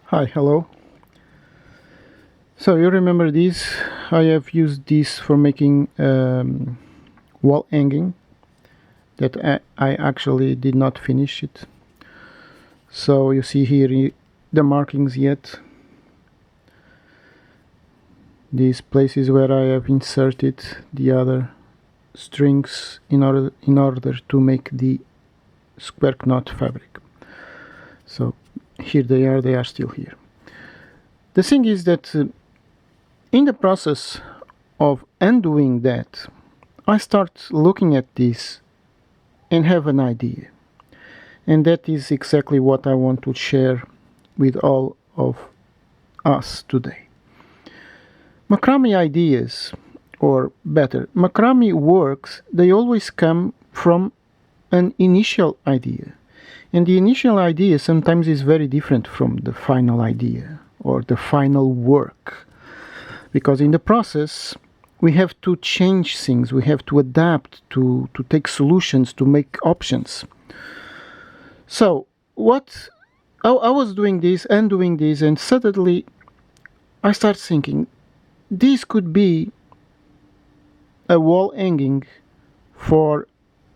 Hi, hello. So you remember this? I have used this for making wall hanging that I actually did not finish it. So you see here the markings yet. These places where I have inserted the other strings in order to make the square knot fabric. So here they are still here. The thing is that in the process of undoing that, I start looking at this and have an idea. And that is exactly what I want to share with all of us today. Macrame ideas, or better, macrame works, they always come from an initial idea. And the initial idea sometimes is very different from the final idea or the final work. Because in the process, we have to change things, we have to adapt, to take solutions, to make options. So, what I was doing this and doing this, and suddenly I start thinking this could be a wall hanging for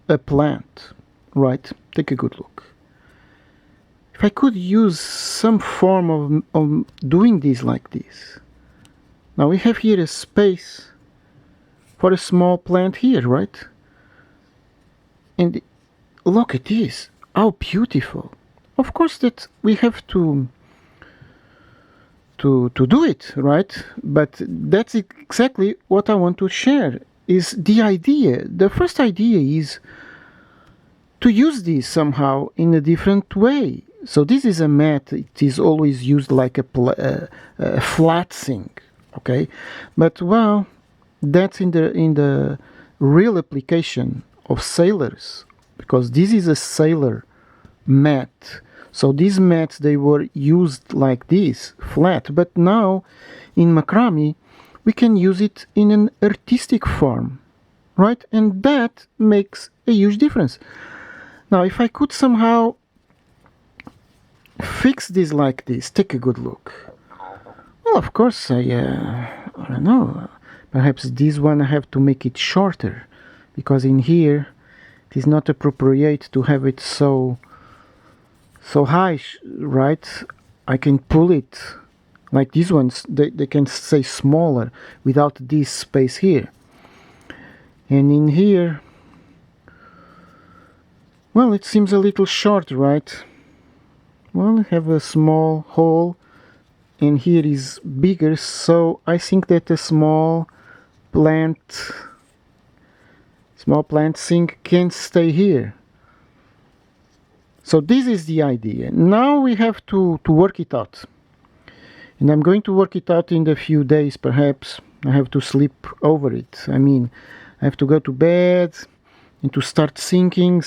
a plant, right? Take a good look. If I could use some form of doing this like this. Now we have here a space for a small plant here, right? And look at this, how beautiful. Of course that we have to do it, right? But that's exactly what I want to share, is the idea. The first idea is to use this somehow in a different way. So this is a mat, it is always used like a flat thing, okay? But well, that's in the real application of sailors, because this is a sailor mat. So these mats, they were used like this, flat, but now in macrame we can use it in an artistic form, right? And that makes a huge difference. Now if I could somehow fix this like this, take a good look. Well, of course I don't know, perhaps this one I have to make it shorter, because in here it is not appropriate to have it so high, right? I can pull it like these ones, they can stay smaller without this space here. And in here, well, it seems a little short, right? Well, I have a small hole and here is bigger, so I think that a small plant sink can stay here. So this is the idea. Now we have to work it out. And I'm going to work it out in a few days, perhaps. I have to sleep over it. I mean, I have to go to bed and to start thinking,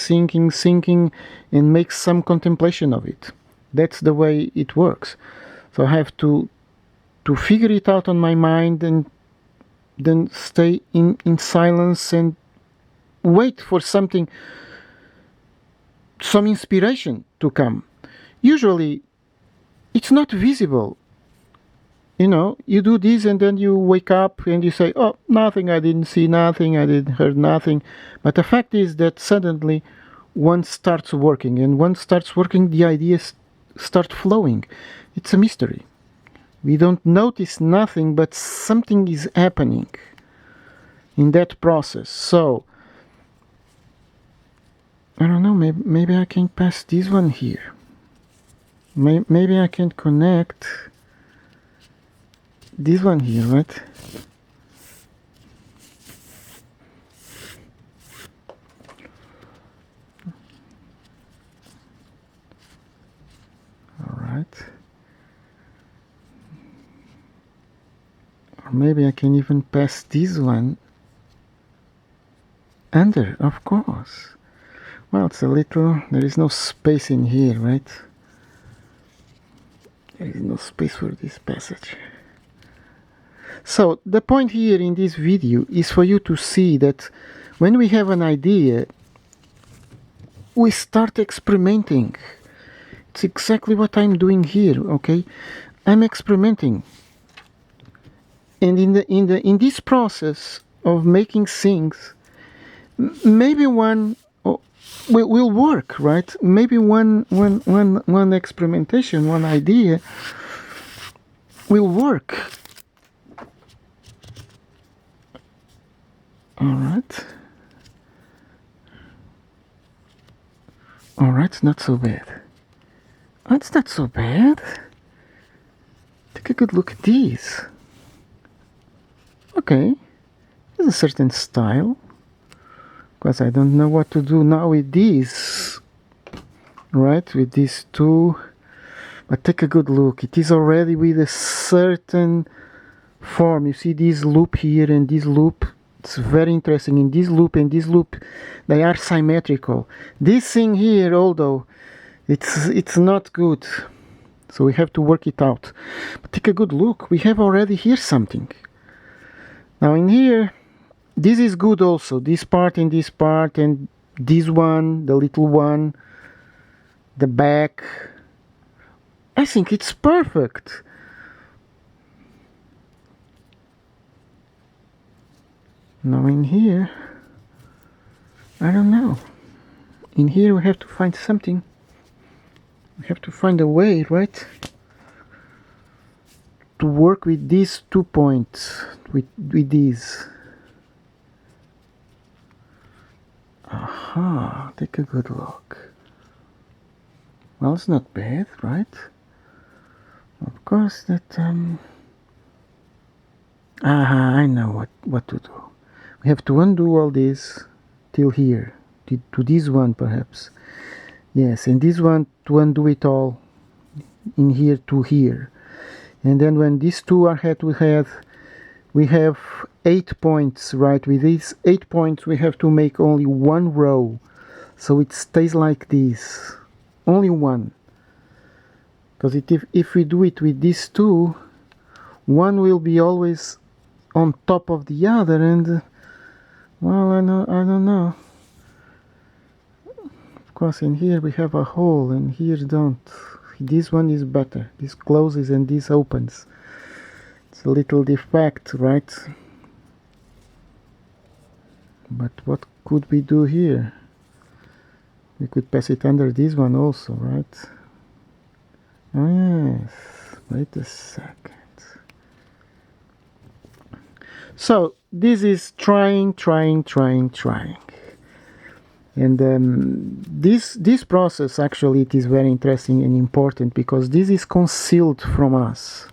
and make some contemplation of it. That's the way it works. So I have to figure it out on my mind, and then stay in silence and wait for some inspiration to come. Usually it's not visible. You know, you do this and then you wake up and you say, oh, nothing, I didn't see nothing, I didn't hear nothing. But the fact is that suddenly one starts working, and once starts working, the ideas start flowing. It's a mystery. We don't notice nothing, but something is happening in that process. So I don't know, maybe I can pass this one here. Maybe I can connect this one here, right? Alright. Or maybe I can even pass this one under, of course. Well, it's a little, there is no space in here, right? There is no space for this passage. So the point here in this video is for you to see that when we have an idea, we start experimenting. It's exactly what I'm doing here, okay? I'm experimenting. And in this process of making things, maybe one will work, right? Maybe one experimentation, one idea will work. Alright. Alright, it's not so bad. Oh, it's not so bad. Take a good look at these. Okay. There's a certain style. Because I don't know what to do now with these. Right, with these two. But take a good look. It is already with a certain form. You see this loop here and this loop. It's very interesting. In this loop and this loop, they are symmetrical. This thing here, although it's not good, so we have to work it out. But take a good look. We have already here something. Now in here, this is good also. This part and this part and this one, the little one, the back. I think it's perfect. Now in here, I don't know. In here we have to find something. We have to find a way, right? To work with these 2 points, with these. Aha, take a good look. Well, it's not bad, right? Of course that, aha, I know what to do. We have to undo all this till here, to this one perhaps. Yes, and this one to undo it all in here to here. And then when these two are head to head, we have 8 points, right? With these 8 points we have to make only one row. So it stays like this. Only one. Because if we do it with these two, one will be always on top of the other, and well, I don't know. Of course, in here we have a hole, and here don't. This one is better. This closes and this opens. It's a little defect, right? But what could we do here? We could pass it under this one also, right? Oh yes. Wait a second. So this is trying. And this process actually it is very interesting and important because this is concealed from us.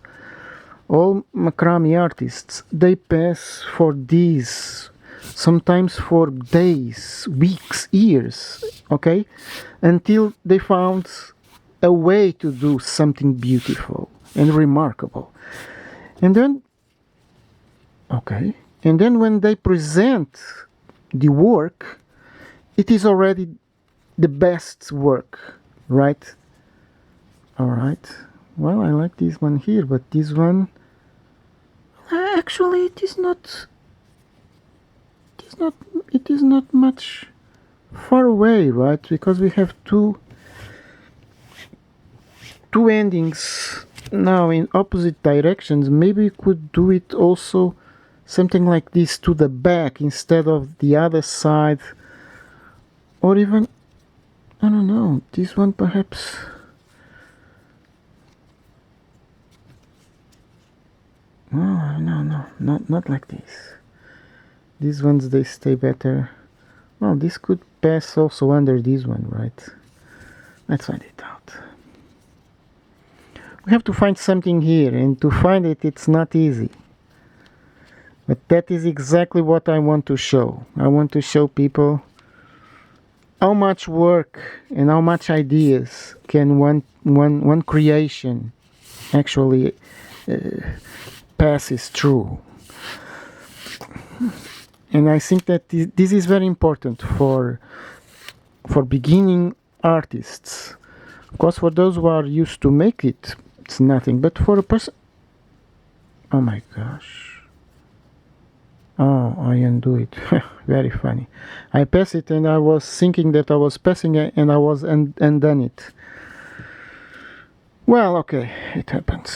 All macrame artists, they pass for this, sometimes for days, weeks, years, okay, until they found a way to do something beautiful and remarkable. And then, okay, and then when they present the work, it is already the best work, right? All right. Well, I like this one here, but this one, actually, it is not much far away, right? Because we have two endings now in opposite directions. Maybe we could do it also something like this to the back instead of the other side. Or even, I don't know, this one perhaps. No, not like this. These ones, they stay better. Well, this could pass also under this one, right? Let's find it out. We have to find something here, and to find it, it's not easy. But that is exactly what I want to show. I want to show people how much work and how much ideas can one creation actually passes through. And I think that this is very important for beginning artists. Of course, for those who are used to make it, it's nothing. But for a person, oh my gosh. Oh, I undo it. Very funny. I pass it and I was thinking that I was passing it and I was undone it. Well, okay, it happens.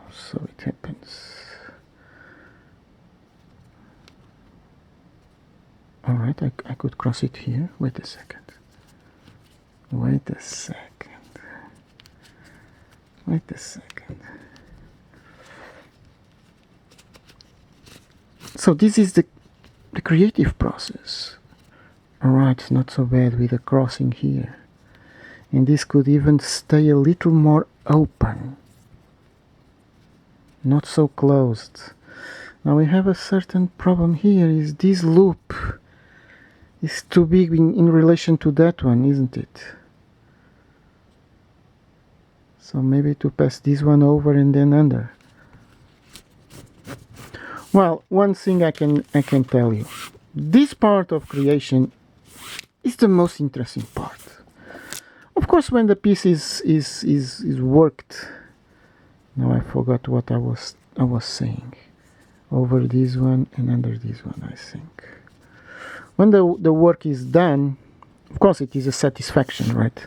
So it happens. Alright, I could cross it here. Wait a second. Wait a second. Wait a second. So this is the creative process. Alright, not so bad with the crossing here. And this could even stay a little more open. Not so closed. Now we have a certain problem here, is this loop is too big in relation to that one, isn't it? So maybe to pass this one over and then under. Well, one thing I can tell you. This part of creation is the most interesting part. Of course, when the piece is worked. Now I forgot what I was saying. Over this one and under this one, I think. When the work is done, of course it is a satisfaction, right?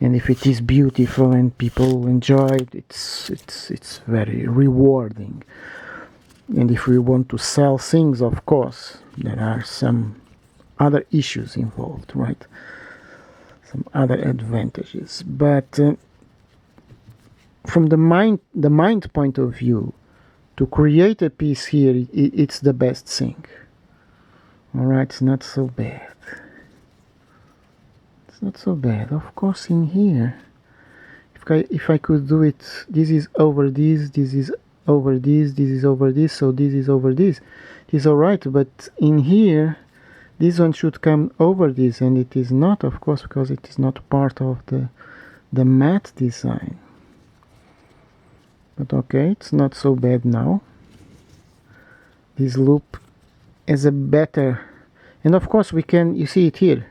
And if it is beautiful and people enjoy it, it's very rewarding. And if we want to sell things, of course, there are some other issues involved, right? Some other advantages. But from the mind point of view, to create a piece here, it's the best thing. Alright, it's not so bad. It's not so bad. Of course, in here, if I could do it, this is over this, this is over this, this is over this, so this is over this. It is alright, but in here, this one should come over this, and it is not, of course, because it is not part of the mat design. But okay, it's not so bad now. This loop is a better, and of course we can, you see it here.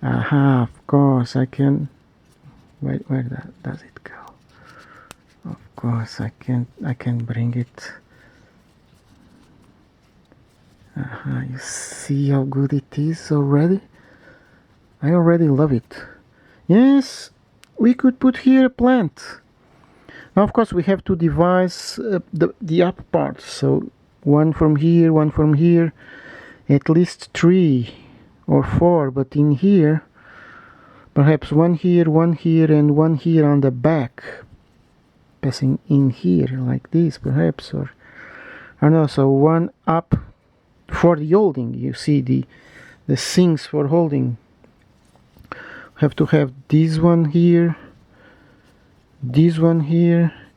Aha, of course I can, where does it go? Of course I can bring it. Aha, you see how good it is already? I already love it. Yes, we could put here a plant. Now of course we have to devise the up part, so one from here, at least 3 or 4, but in here perhaps one here, and one here on the back, passing in here like this perhaps, or I don't know, so one up for the holding. You see the things for holding. Have to have this one here,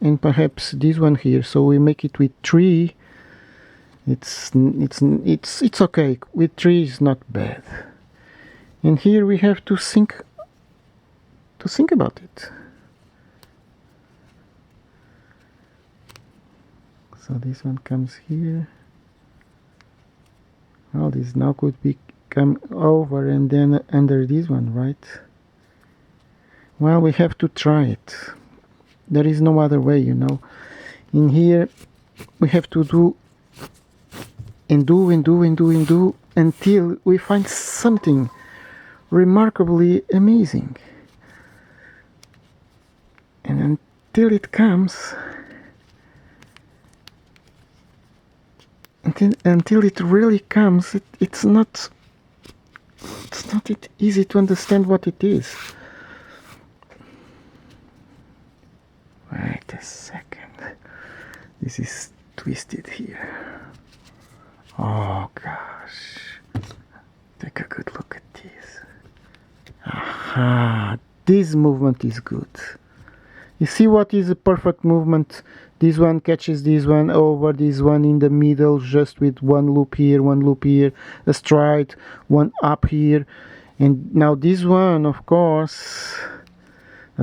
and perhaps this one here, so we make it with 3. It's okay. With 3 is not bad. And here we have to think about it. So this one comes here. Well, this now could come over and then under this one, right? Well, we have to try it. There is no other way, you know. In here we have to do until we find something remarkably amazing. And until it comes, until it really comes, it's not easy to understand what it is. Wait a second. This is twisted here. Oh gosh. Take a good look at this. Aha. This movement is good. You see what is a perfect movement? This one catches this one over this one in the middle, just with one loop here, a stride, one up here. And now this one, of course,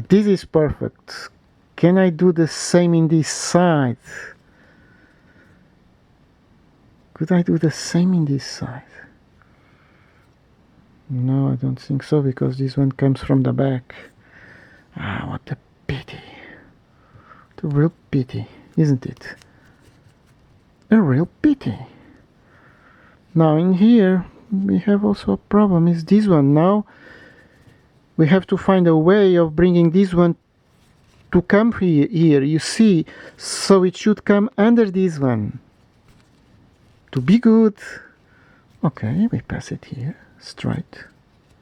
this is perfect. Can I do the same in this side? Could I do the same in this side? No, I don't think so, because this one comes from the back. Ah, what a pity. What a real pity, isn't it? A real pity. Now in here we have also a problem, is this one. Now we have to find a way of bringing this one to come here, you see, so it should come under this one. To be good. Okay, we pass it here, straight.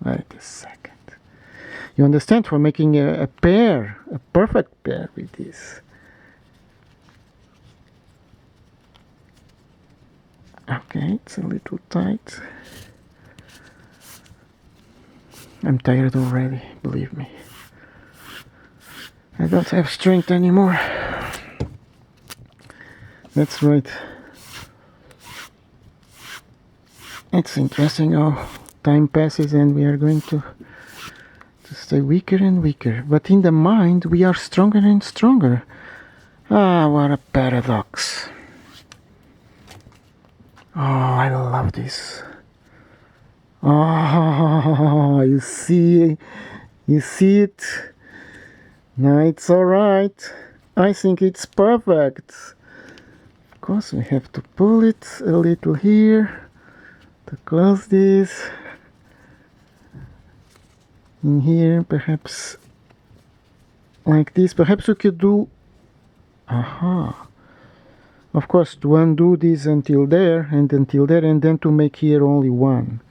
Wait a second. You understand, for making a pair, a perfect pair with this. Okay, it's a little tight. I'm tired already, believe me. I don't have strength anymore. That's right. It's interesting how time passes and we are going to stay weaker and weaker. But in the mind, we are stronger and stronger. Ah, what a paradox. Oh, I love this. Oh, you see it? No, it's alright. I think it's perfect. Of course, we have to pull it a little here to close this. In here, perhaps like this. Perhaps we could do. Aha. Of course, to undo this until there, and then to make here only one.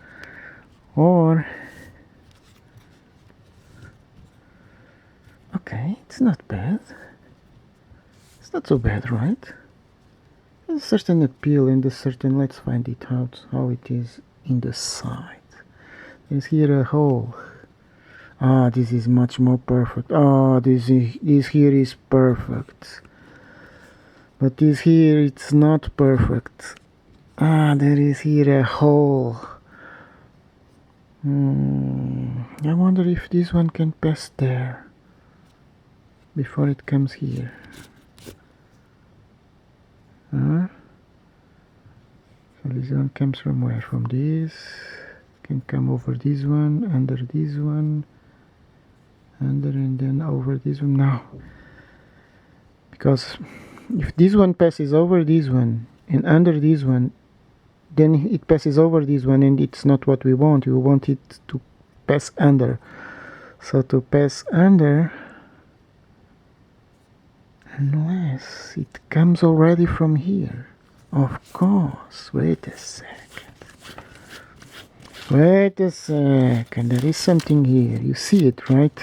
Or, okay, it's not bad. It's not so bad, right? There's a certain appeal and a certain. Let's find it out how it is in the side. There's here a hole. Ah, this is much more perfect. Ah, this here is perfect. But this here, it's not perfect. Ah, there is here a hole. I wonder if this one can pass there before it comes here. So this one comes from where? From this. Can come over this one, under this one, under, and then over this one. No. Because if this one passes over this one and under this one, then it passes over this one, and it's not what we want. We want it to pass under. So to pass under, unless it comes already from here. Of course. Wait a second. Wait a second. There is something here. You see it, right?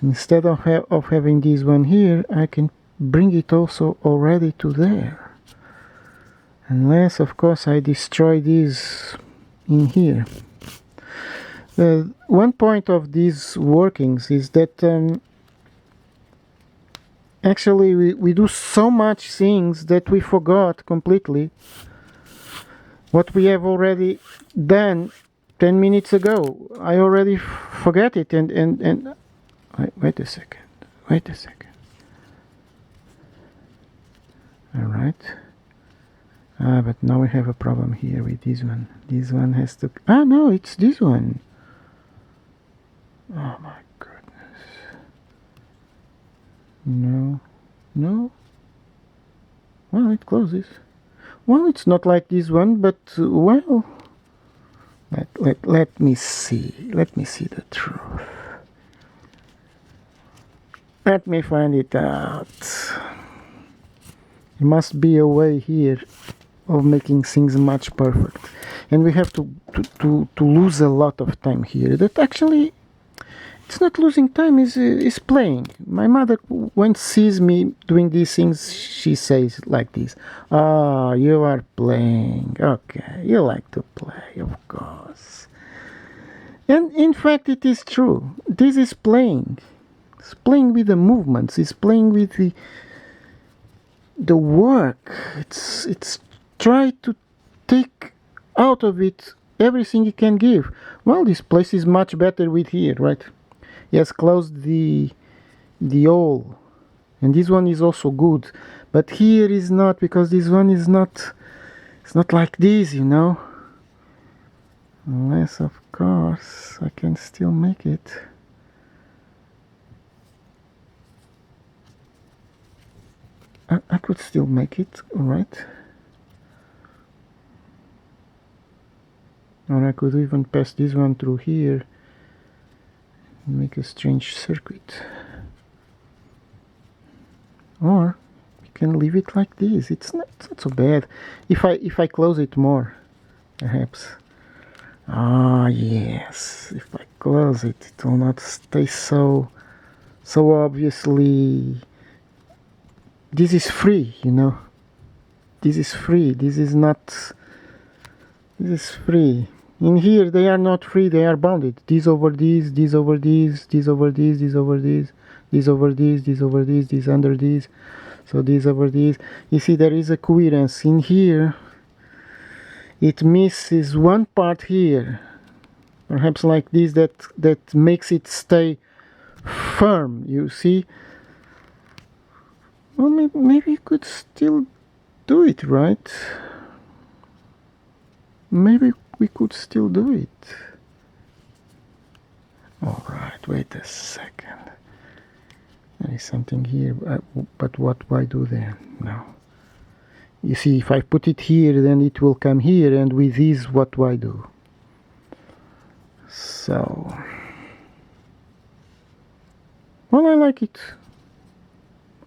Instead of having this one here, I can bring it also already to there. Unless, of course, I destroy this in here. One point of these workings is that actually we do so much things that we forgot completely what we have already done 10 minutes ago. I already forget it and wait a second. Alright. But now we have a problem here with this one. This one has to... no, it's this one. Oh my goodness. No. Well, it closes. Well, it's not like this one, but, well... Let me see. Let me see the truth. Let me find it out. There must be a way here of making things much perfect, and we have to lose a lot of time here. That actually, it's not losing time, is playing. My mother, when sees me doing these things, she says like this: "Ah, you are playing. Okay, you like to play, of course." And in fact, it is true. This is playing. It's playing with the movements. It's playing with the work. It's try to take out of it everything it can give. Well, this place is much better with here, right? Yes, closed the hole, and this one is also good, but here is not, because this one is not. It's not like this, you know. Unless, of course, I can still make it. I could still make it, alright. Or I could even pass this one through here and make a strange circuit. Or we can leave it like this. It's not so bad. If I close it more, perhaps. Ah, yes. If I close it, it will not stay so obviously. This is free, you know. This is free. This is not. This is free. In here, they are not free. They are bounded. This over this, this over this, this over this, this over this, this over this, this over this, this under this. So this over this. You see, there is a coherence in here. It misses one part here, perhaps like this, that makes it stay firm. You see. Well, maybe you could still do it, right? Maybe we could still do it. All right, wait a second. There is something here, but what do I do there? No. You see, if I put it here, then it will come here, and with this, what do I do? So, well, I like it.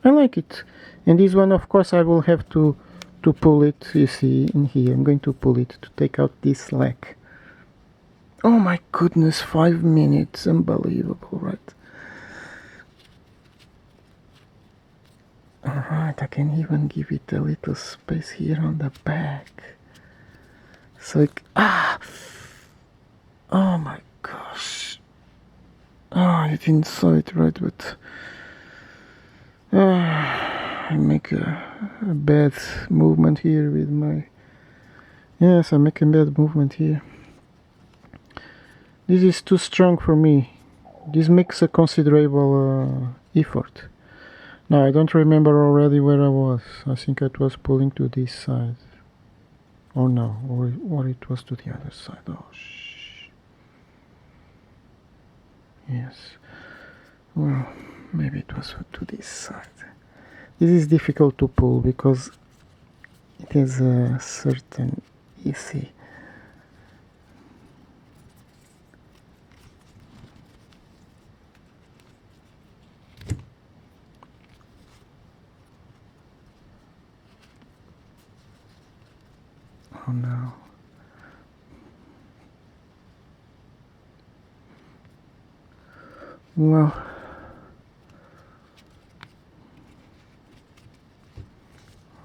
I like it. And this one, of course, I will have to pull it. You see, in here, I'm going to pull it to take out this slack. Oh my goodness, 5 minutes, unbelievable, right? Alright, I can even give it a little space here on the back. So it, oh my gosh. Oh, you didn't saw it right, but I make a bad movement here with my, yes, I make a bad movement here. This is too strong for me. This makes a considerable effort. Now I don't remember already where I was. I think I was pulling to this side. Or no, or it was to the other side. Oh, shh. Yes. Well, maybe it was to this side. This is difficult to pull because it has a certain, you see. Oh no. Well,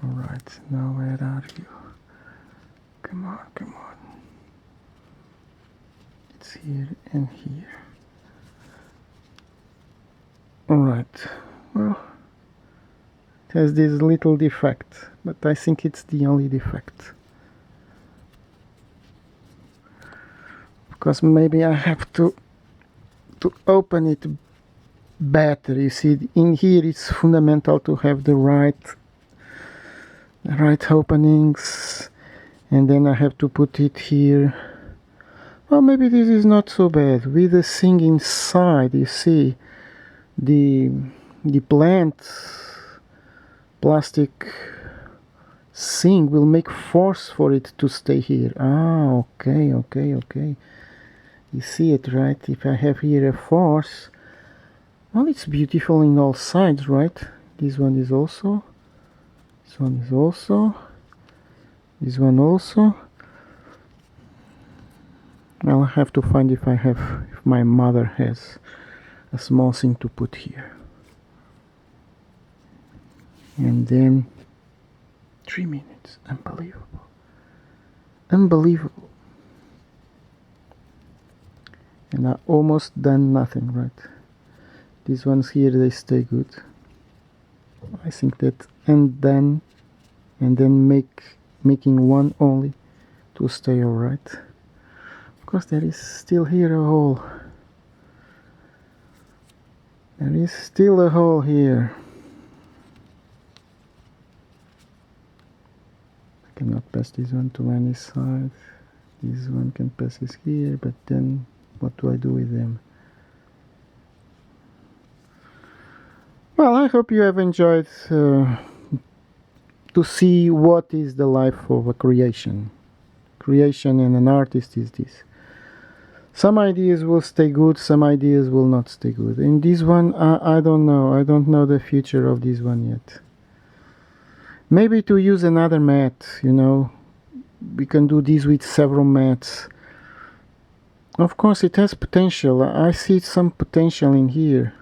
all right, now where are you? Come on, come on. It's here and here. All right, well, it has this little defect, but I think it's the only defect. Because maybe I have to open it better. You see, in here it's fundamental to have the right openings, and then I have to put it here. Well, maybe this is not so bad. With the thing inside, you see, the plastic thing will make force for it to stay here. Ah, okay. You see it, right? If I have here a force, well, it's beautiful in all sides, right? This one is also. This one is also. This one also. I'll have to find if my mother has a small thing to put here. And then 3 minutes. Unbelievable. Unbelievable. And I almost done nothing, right? These ones here, they stay good. I think that, and then making one only to stay alright. Of course, there is still here a hole. There is still a hole here. I cannot pass this one to any side. This one can pass this here, but then what do I do with them? Well, I hope you have enjoyed to see what is the life of a creation. Creation and an artist is this. Some ideas will stay good, some ideas will not stay good. In this one, I don't know. I don't know the future of this one yet. Maybe to use another mat, you know. We can do this with several mats. Of course, it has potential. I see some potential in here.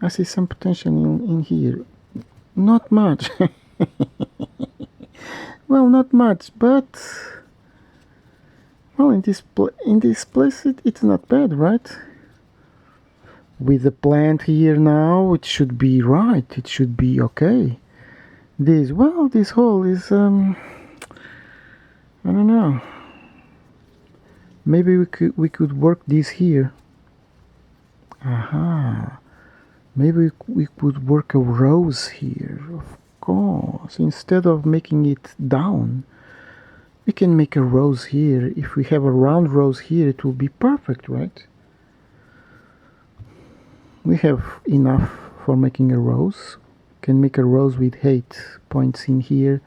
I see some potential in here. Not much. Well, not much, but well, in this place, it's not bad, right? With the plant here now, it should be right. It should be okay. This hole is I don't know. Maybe we could work this here. Aha. Maybe we could work a rose here. Of course, instead of making it down, we can make a rose here. If we have a round rose here, it will be perfect, right? We have enough for making a rose. Can make a rose with 8 points in here,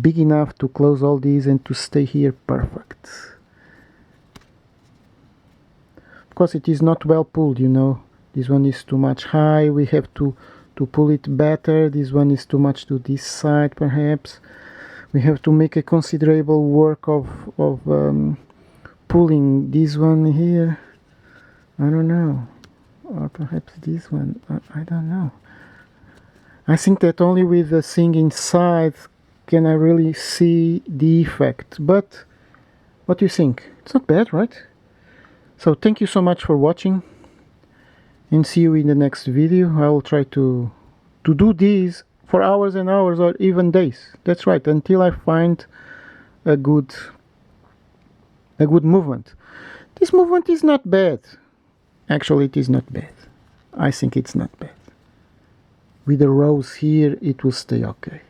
big enough to close all these and to stay here perfect. Of course, it is not well pulled, you know. This one is too much high. We have to pull it better. This one is too much to this side, perhaps. We have to make a considerable work of pulling this one here. I don't know. Or perhaps this one. I don't know. I think that only with the thing inside can I really see the effect. But what do you think? It's not bad, right? So thank you so much for watching, and see you in the next video. I will try to do this for hours and hours, or even days. That's right, until I find a good movement. This movement is not bad. Actually, it is not bad. I think it's not bad. With the rose here, it will stay okay.